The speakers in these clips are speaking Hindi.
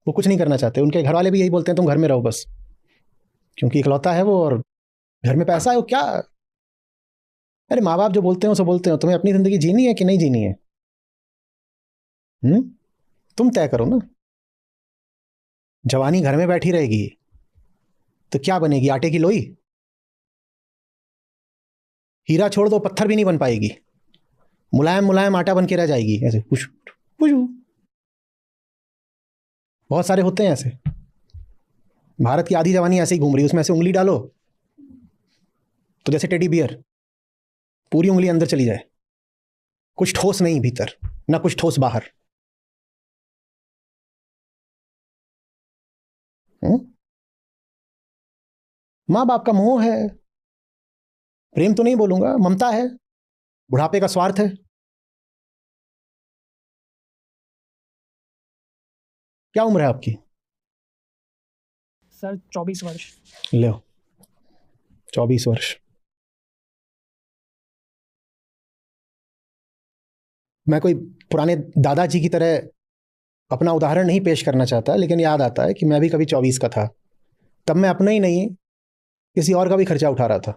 वो कुछ नहीं करना चाहते। उनके घर वाले भी यही बोलते हैं तुम घर में रहो बस, क्योंकि इकलौता है वो और घर में पैसा है। वो क्या, अरे माँ बाप जो बोलते हैं उसे बोलते हो, तुम्हें अपनी जिंदगी जीनी है कि नहीं जीनी है? तुम तय करो ना। जवानी घर में बैठी रहेगी तो क्या बनेगी? आटे की लोई। हीरा छोड़ दो, पत्थर भी नहीं बन पाएगी, मुलायम मुलायम आटा बन के रह जाएगी ऐसे पुश पुश। बहुत सारे होते हैं ऐसे। भारत की आधी जवानी ऐसे ही घूम रही है, उसमें ऐसे उंगली डालो तो जैसे टेडी बियर पूरी उंगली अंदर चली जाए, कुछ ठोस नहीं भीतर, ना कुछ ठोस बाहर। माँ बाप का मोह है, प्रेम तो नहीं बोलूंगा, ममता है, बुढ़ापे का स्वार्थ है। क्या उम्र है आपकी? सर 24 वर्ष। लो 24 वर्ष। मैं कोई पुराने दादाजी की तरह अपना उदाहरण नहीं पेश करना चाहता, लेकिन याद आता है कि मैं भी कभी 24 का था। तब मैं अपना ही नहीं किसी और का भी खर्चा उठा रहा था,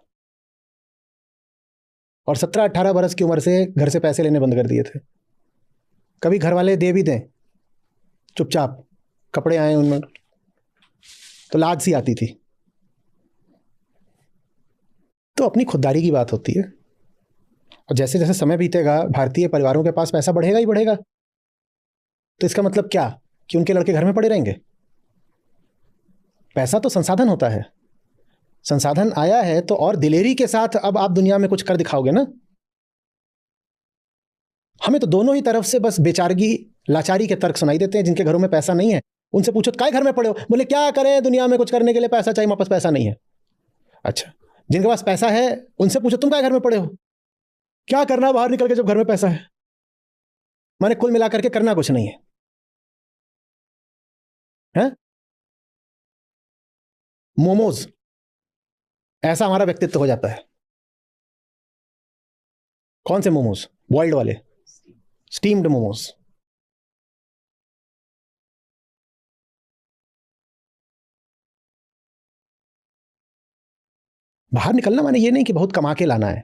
और 17-18 बरस की उम्र से घर से पैसे लेने बंद कर दिए थे। कभी घर वाले दे भी दें चुपचाप, कपड़े आए उनमें तो लाज सी आती थी। तो अपनी खुददारी की बात होती है। और जैसे जैसे समय बीतेगा भारतीय परिवारों के पास पैसा बढ़ेगा ही बढ़ेगा। तो इसका मतलब क्या कि उनके लड़के घर में पड़े रहेंगे? पैसा तो संसाधन होता है, संसाधन आया है तो और दिलेरी के साथ अब आप दुनिया में कुछ कर दिखाओगे ना। हमें तो दोनों ही तरफ से बस बेचारगी लाचारी के तर्क सुनाई देते हैं। जिनके घरों में पैसा नहीं है उनसे पूछो काय घर में पड़े हो, बोले क्या करें, दुनिया में कुछ करने के लिए पैसा चाहिए, हमारे पास पैसा नहीं है। अच्छा, जिनके पास पैसा है उनसे पूछो तुम काय घर में पड़े हो, क्या करना बाहर निकल के जब घर में पैसा है। माने कुल मिलाकर के करना कुछ नहीं है, है? मोमोज, ऐसा हमारा व्यक्तित्व हो जाता है। कौन से मोमोज? बॉइल्ड वाले, स्टीम्ड मोमोज। बाहर निकलना माने ये नहीं कि बहुत कमा के लाना है।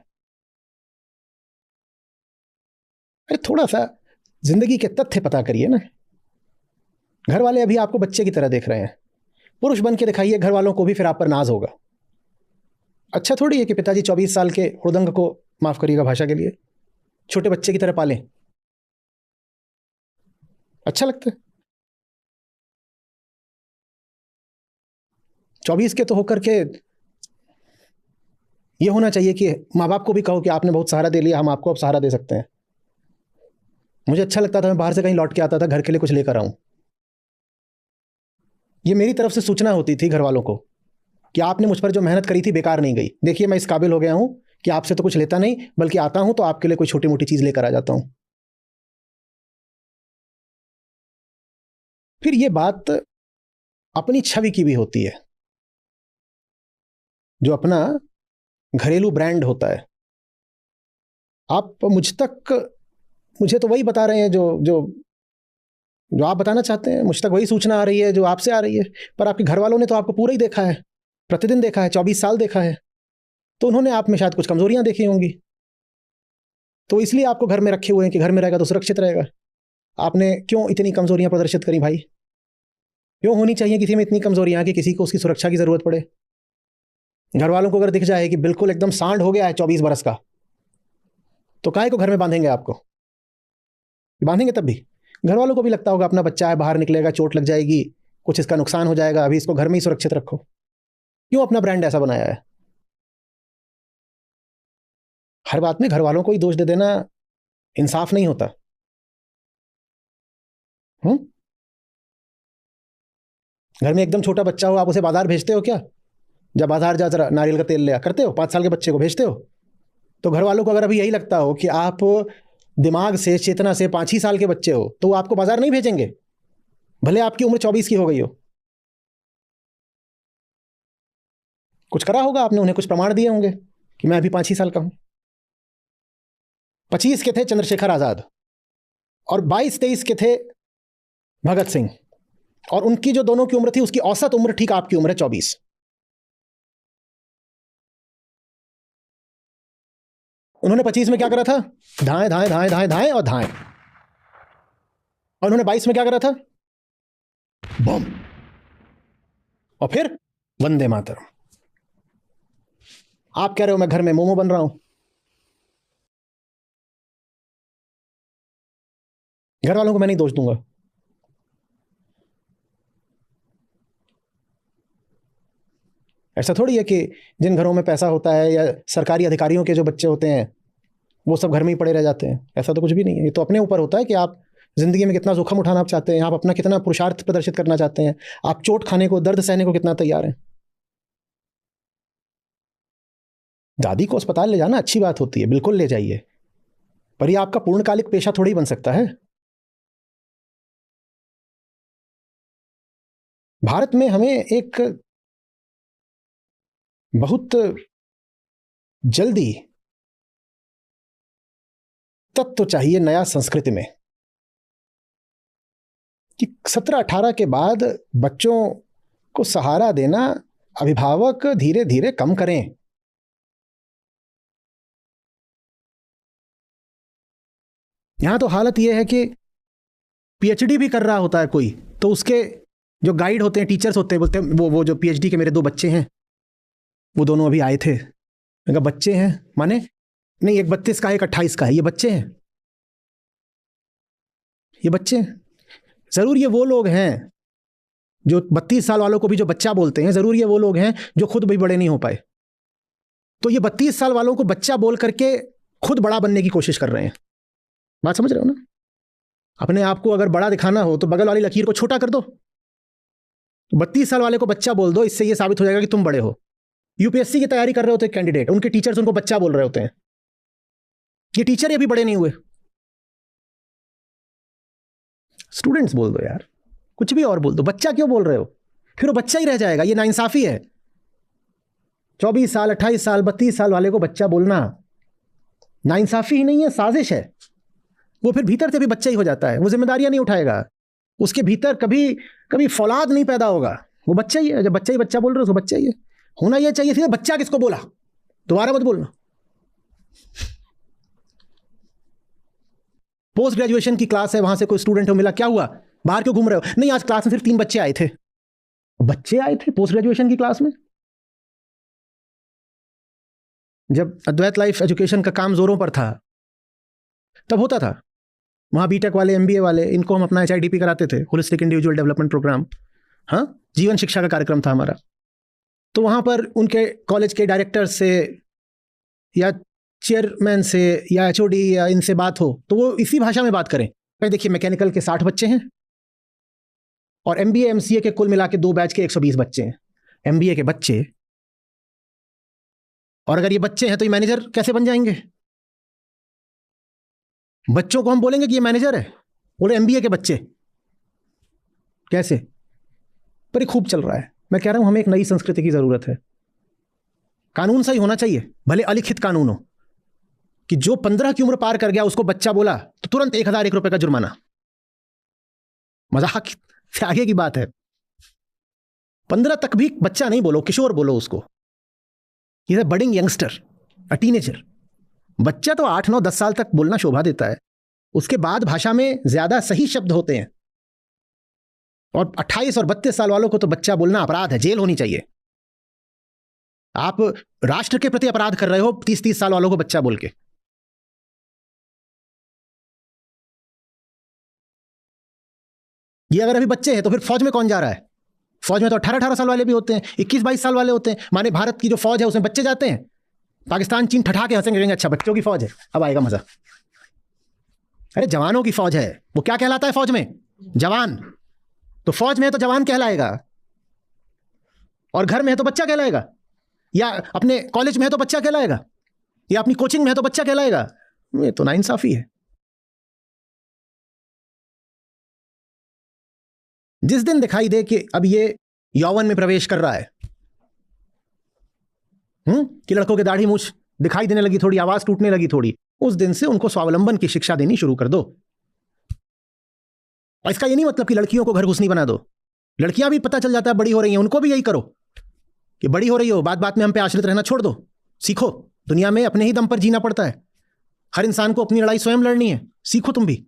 अरे थोड़ा सा जिंदगी के तथ्य पता करिए ना। घर वाले अभी आपको बच्चे की तरह देख रहे हैं, पुरुष बन के दिखाइए, घर वालों को भी फिर आप पर नाज होगा। अच्छा थोड़ी है कि पिताजी 24 साल के हुड़दंग को, माफ करिएगा भाषा के लिए, छोटे बच्चे की तरह पालें। अच्छा लगता है? 24 के तो होकर के ये होना चाहिए कि माँ बाप को भी कहो कि आपने बहुत सहारा दे लिया, हम आपको अब सहारा दे सकते हैं। मुझे अच्छा लगता था मैं बाहर से कहीं लौट के आता था घर के लिए कुछ लेकर आऊं। ये मेरी तरफ से सूचना होती थी घर वालों को कि आपने मुझ पर जो मेहनत करी थी बेकार नहीं गई। देखिए मैं इस काबिल हो गया हूं कि आपसे तो कुछ लेता नहीं, बल्कि आता हूं तो आपके लिए कोई छोटी मोटी चीज लेकर आ जाता हूं। फिर ये बात अपनी छवि की भी होती है, जो अपना घरेलू ब्रांड होता है। आप मुझे तो वही बता रहे हैं जो जो जो आप बताना चाहते हैं, मुझ तक वही सूचना आ रही है जो आपसे आ रही है। पर आपके घर वालों ने तो आपको पूरा ही देखा है, प्रतिदिन देखा है, 24 साल देखा है, तो उन्होंने आप में शायद कुछ कमजोरियां देखी होंगी। तो इसलिए आपको घर में रखे हुए हैं कि घर में रहेगा तो सुरक्षित रहेगा। आपने क्यों इतनी कमजोरियां प्रदर्शित करी भाई? क्यों होनी चाहिए किसी में इतनी कमजोरियां कि किसी को उसकी सुरक्षा की जरूरत पड़े? घर वालों को अगर दिख जाए कि बिल्कुल एकदम सांड हो गया है 24 बरस का, तो काहे को घर में बांधेंगे आपको? बांधेंगे तब भी घर वालों को भी लगता होगा अपना बच्चा है, बाहर निकलेगा चोट लग जाएगी, कुछ इसका नुकसान हो जाएगा, अभी इसको घर में ही सुरक्षित रखो। क्यों अपना ब्रांड ऐसा बनाया है? हर बात में घर वालों को ही दोष दे देना इंसाफ नहीं होता। घर में एकदम छोटा बच्चा हो, आप उसे बाजार भेजते हो क्या? जब बाजार जा जरा नारियल का तेल ले आ, करते हो? 5 साल के बच्चे को भेजते हो? तो घर वालों को अगर अभी यही लगता हो कि आप दिमाग से, चेतना से 5 ही साल के बच्चे हो, तो वो आपको बाजार नहीं भेजेंगे, भले आपकी उम्र 24 की हो गई हो। कुछ करा होगा आपने, उन्हें कुछ प्रमाण दिए होंगे कि मैं अभी 5 ही साल का हूं। 25 के थे चंद्रशेखर आजाद और 22-23 के थे भगत सिंह। और उनकी जो दोनों की उम्र थी उसकी औसत उम्र ठीक आपकी उम्र है 24। उन्होंने 25 में क्या करा था? धाएं धाएं धाएं धाएं धाएं और धाएं। और उन्होंने 22 में क्या करा था? बम। और फिर वंदे मातरम। आप कह रहे हो मैं घर में मोमो बन रहा हूं। घर वालों को मैं नहीं दोष दूंगा। ऐसा थोड़ी है कि जिन घरों में पैसा होता है या सरकारी अधिकारियों के जो बच्चे होते हैं वो सब घर में ही पड़े रह जाते हैं। ऐसा तो कुछ भी नहीं है। ये तो अपने ऊपर होता है कि आप जिंदगी में कितना जोखिम उठाना आप चाहते हैं, आप अपना कितना पुरुषार्थ प्रदर्शित करना चाहते हैं, आप चोट खाने को, दर्द सहने को कितना तैयार हैं। दादी को अस्पताल ले जाना अच्छी बात होती है, बिल्कुल ले जाइए, पर यह आपका पूर्णकालिक पेशा थोड़ी बन सकता है। भारत में हमें एक बहुत जल्दी तत्व चाहिए नया संस्कृति में कि 17-18 के बाद बच्चों को सहारा देना अभिभावक धीरे धीरे कम करें। यहां तो हालत यह है कि पीएचडी भी कर रहा होता है कोई, तो उसके जो गाइड होते हैं, टीचर्स होते हैं, बोलते हैं वो जो पीएचडी के मेरे 2 बच्चे हैं, वो दोनों अभी आए थे। मैंने कहा बच्चे हैं माने? नहीं, एक 32 का है, एक 28 का है। ये बच्चे हैं, ये बच्चे हैं। जरूर ये वो लोग हैं जो 32 साल वालों को भी जो बच्चा बोलते हैं, जरूर ये वो लोग हैं जो खुद भी बड़े नहीं हो पाए। तो ये 32 साल वालों को बच्चा बोल करके खुद बड़ा बनने की कोशिश कर रहे हैं। बात समझ रहे हो ना? अपने आप को अगर बड़ा दिखाना हो तो बगल वाली लकीर को छोटा कर दो। 32 साल वाले को बच्चा बोल दो, इससे ये साबित हो जाएगा कि तुम बड़े हो। यूपीएससी की तैयारी कर रहे होते हैं कैंडिडेट, उनके टीचर्स उनको बच्चा बोल रहे होते हैं। ये टीचर ये भी बड़े नहीं हुए। स्टूडेंट्स बोल दो यार, कुछ भी और बोल दो, बच्चा क्यों बोल रहे हो? फिर वो बच्चा ही रह जाएगा। ये नाइंसाफी है। 24 साल, 28 साल, 32 साल वाले को बच्चा बोलना नाइंसाफी ही नहीं है, साजिश है। वो फिर भीतर से भी बच्चा ही हो जाता है, वो जिम्मेदारियां नहीं उठाएगा, उसके भीतर कभी कभी फौलाद नहीं पैदा होगा, वो बच्चा ही है। जब बच्चा ही बच्चा बोल रहे हो तो बच्चा ही है। होना यह चाहिए फिर बच्चा किसको बोला, दोबारा मत बोलना। पोस्ट ग्रेजुएशन की क्लास है, वहां से कोई स्टूडेंट हो मिला, क्या हुआ, बाहर क्यों घूम रहे हो? नहीं, आज क्लास में सिर्फ 3 बच्चे आए थे। बच्चे आए थे पोस्ट ग्रेजुएशन की क्लास में? जब अद्वैत लाइफ एजुकेशन का काम जोरों पर था तब होता था। वहाँ बीटेक वाले, एमबीए वाले, इनको हम अपना HIDP कराते थे, होलिस्टिक इंडिविजुअल डेवलपमेंट प्रोग्राम। हाँ, जीवन शिक्षा का कार्यक्रम था हमारा। तो वहाँ पर उनके कॉलेज के डायरेक्टर से या चेयरमैन से या HOD या इनसे बात हो तो वो इसी भाषा में बात करें। भाई देखिए, मैकेनिकल के 60 बच्चे हैं और MBA MCA के कुल मिला के 2 बैच के 120 बच्चे हैं। MBA के बच्चे, और अगर ये बच्चे हैं तो ये मैनेजर कैसे बन जाएंगे? बच्चों को हम बोलेंगे कि ये मैनेजर है, बोले MBA के बच्चे कैसे? पर ये खूब चल रहा है। मैं कह रहा हूं हमें एक नई संस्कृति की जरूरत है। कानून सही होना चाहिए, भले अलिखित कानून हो, कि जो 15 की उम्र पार कर गया उसको बच्चा बोला तो तुरंत 1001 रुपए का जुर्माना। मजाक से आगे की बात है। 15 तक भी बच्चा नहीं बोलो, किशोर बोलो उसको। ये बडिंग यंगस्टर, अ टीनेजर। बच्चा तो 8, 9, 10 साल तक बोलना शोभा देता है, उसके बाद भाषा में ज्यादा सही शब्द होते हैं। और 28 और 32 साल वालों को तो बच्चा बोलना अपराध है, जेल होनी चाहिए। आप राष्ट्र के प्रति अपराध कर रहे हो 30-30 साल वालों को बच्चा बोल के। ये अगर अभी बच्चे हैं तो फिर फौज में कौन जा रहा है? फौज में तो 18-18 साल वाले भी होते हैं, 21-22 साल वाले होते हैं। माने भारत की जो फौज है उसमें बच्चे जाते हैं। पाकिस्तान, चीन ठठा के हंसेंगे, कहेंगे अच्छा बच्चों की फौज है, अब आएगा मजा। अरे जवानों की फौज है। वो क्या कहलाता है फौज में? जवान। तो फौज में है तो जवान कहलाएगा, और घर में है तो बच्चा कहलाएगा, या अपने कॉलेज में है तो बच्चा कहलाएगा, या अपनी कोचिंग में है तो बच्चा कहलाएगा। ये तो नाइंसाफी है। जिस दिन दिखाई दे कि अब ये यौवन में प्रवेश कर रहा है, कि लड़कों के दाढ़ी मूछ दिखाई देने लगी, थोड़ी आवाज टूटने लगी थोड़ी, उस दिन से उनको स्वावलंबन की शिक्षा देनी शुरू कर दो। और इसका ये नहीं मतलब कि लड़कियों को घर घुसनी बना दो। लड़कियां भी पता चल जाता है बड़ी हो रही हैं, उनको भी यही करो कि बड़ी हो रही हो, बात बात में हम पे आश्रित रहना छोड़ दो, सीखो दुनिया में अपने ही दम पर जीना पड़ता है, हर इंसान को अपनी लड़ाई स्वयं लड़नी है, सीखो तुम भी।